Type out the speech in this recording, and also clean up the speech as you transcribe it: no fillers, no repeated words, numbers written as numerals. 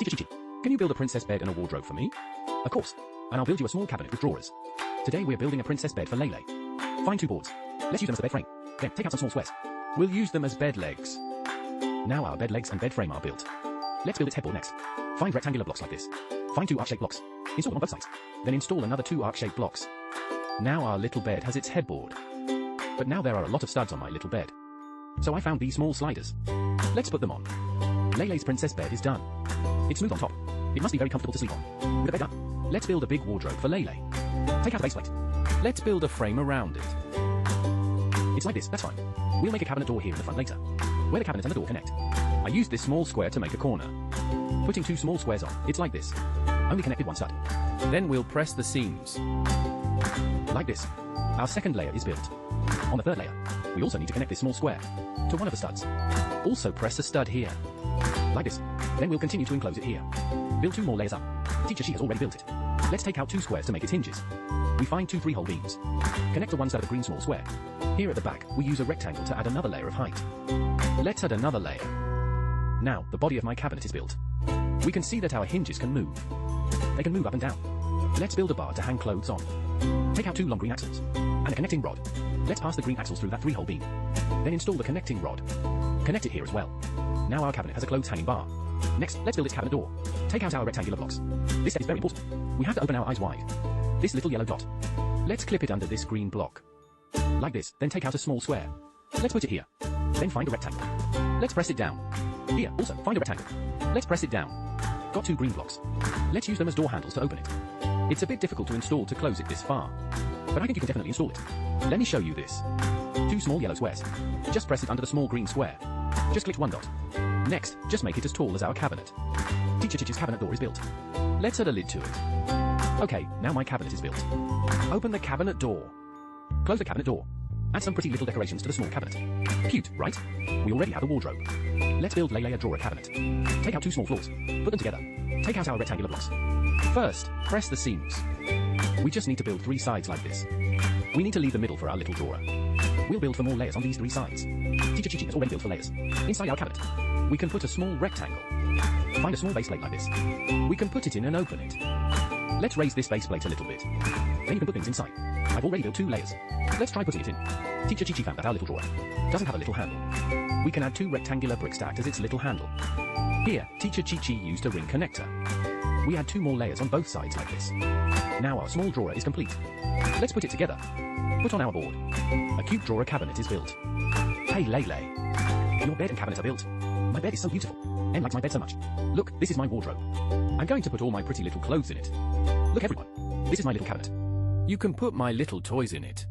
Teacher Chichi, can you build a princess bed and a wardrobe for me? Of course, and I'll build you a small cabinet with drawers. Today we're building a princess bed for Lele. Find 2 boards. Let's use them as a bed frame. Then take out some small squares. We'll use them as bed legs. Now our bed legs and bed frame are built. Let's build its headboard next. Find rectangular blocks like this. Find 2 arc-shaped blocks. Install them on both sides. Then install another 2 arc-shaped blocks. Now our little bed has its headboard. But now there are a lot of studs on my little bed. So I found these small sliders. Let's put them on. Lele's princess bed is done. It's smooth on top. It must be very comfortable to sleep on. With the bed done, let's build a big wardrobe for Lele. Take out a base plate. Let's build a frame around it. It's like this, that's fine. We'll make a cabinet door here in the front later, where the cabinet and the door connect. I used this small square to make a corner. Putting 2 small squares on, it's like this. Only connected 1 stud. Then we'll press the seams. Like this. Our second layer is built. On the third layer, we also need to connect this small square to one of the studs. Also press a stud here. Like this. Then we'll continue to enclose it here. Build 2 more layers up. Teacher She has already built it. Let's take out 2 squares to make its hinges. We find 2 3-hole beams. Connect to one side of the green small square. Here at the back, we use a rectangle to add another layer of height. Let's add another layer. Now, the body of my cabinet is built. We can see that our hinges can move. They can move up and down. Let's build a bar to hang clothes on. Take out 2 long green axles and a connecting rod. Let's pass the green axles through that 3-hole beam. Then install the connecting rod. Connect it here as well. Now our cabinet has a clothes hanging bar. Next, let's build its cabinet door. Take out our rectangular blocks. This step is very important. We have to open our eyes wide. This little yellow dot. Let's clip it under this green block. Like this, then take out a small square. Let's put it here. Then find a rectangle. Let's press it down. Here, also, find a rectangle. Let's press it down. Got 2 green blocks. Let's use them as door handles to open it. It's a bit difficult to install to close it this far, but I think you can definitely install it. Let me show you this. 2 small yellow squares. Just press it under the small green square. Just click 1 dot. Next, just make it as tall as our cabinet. Teacher Chichi's cabinet door is built. Let's add a lid to it. Okay, now my cabinet is built. Open the cabinet door. Close the cabinet door. Add some pretty little decorations to the small cabinet. Cute, right? We already have a wardrobe. Let's build Lele a drawer cabinet. Take out 2 small floors. Put them together. Take out our rectangular blocks. First, press the seams. We just need to build 3 sides like this. We need to leave the middle for our little drawer. We'll build for more layers on these 3 sides. Teacher Chichi has already built for layers. Inside our cabinet, we can put a small rectangle. Find a small base plate like this. We can put it in and open it. Let's raise this base plate a little bit. Then you can put things inside. I've already built 2 layers. Let's try putting it in. Teacher Chichi found that our little drawer doesn't have a little handle. We can add 2 rectangular bricks to act as its little handle. Here, Teacher Chichi used a ring connector. We add 2 more layers on both sides like this. Now our small drawer is complete. Let's put it together. Put on our board. A cute drawer cabinet is built. Hey Lele, your bed and cabinet are built. My bed is so beautiful. Em likes my bed so much. Look, this is my wardrobe. I'm going to put all my pretty little clothes in it. Look everyone, this is my little cabinet. You can put my little toys in it.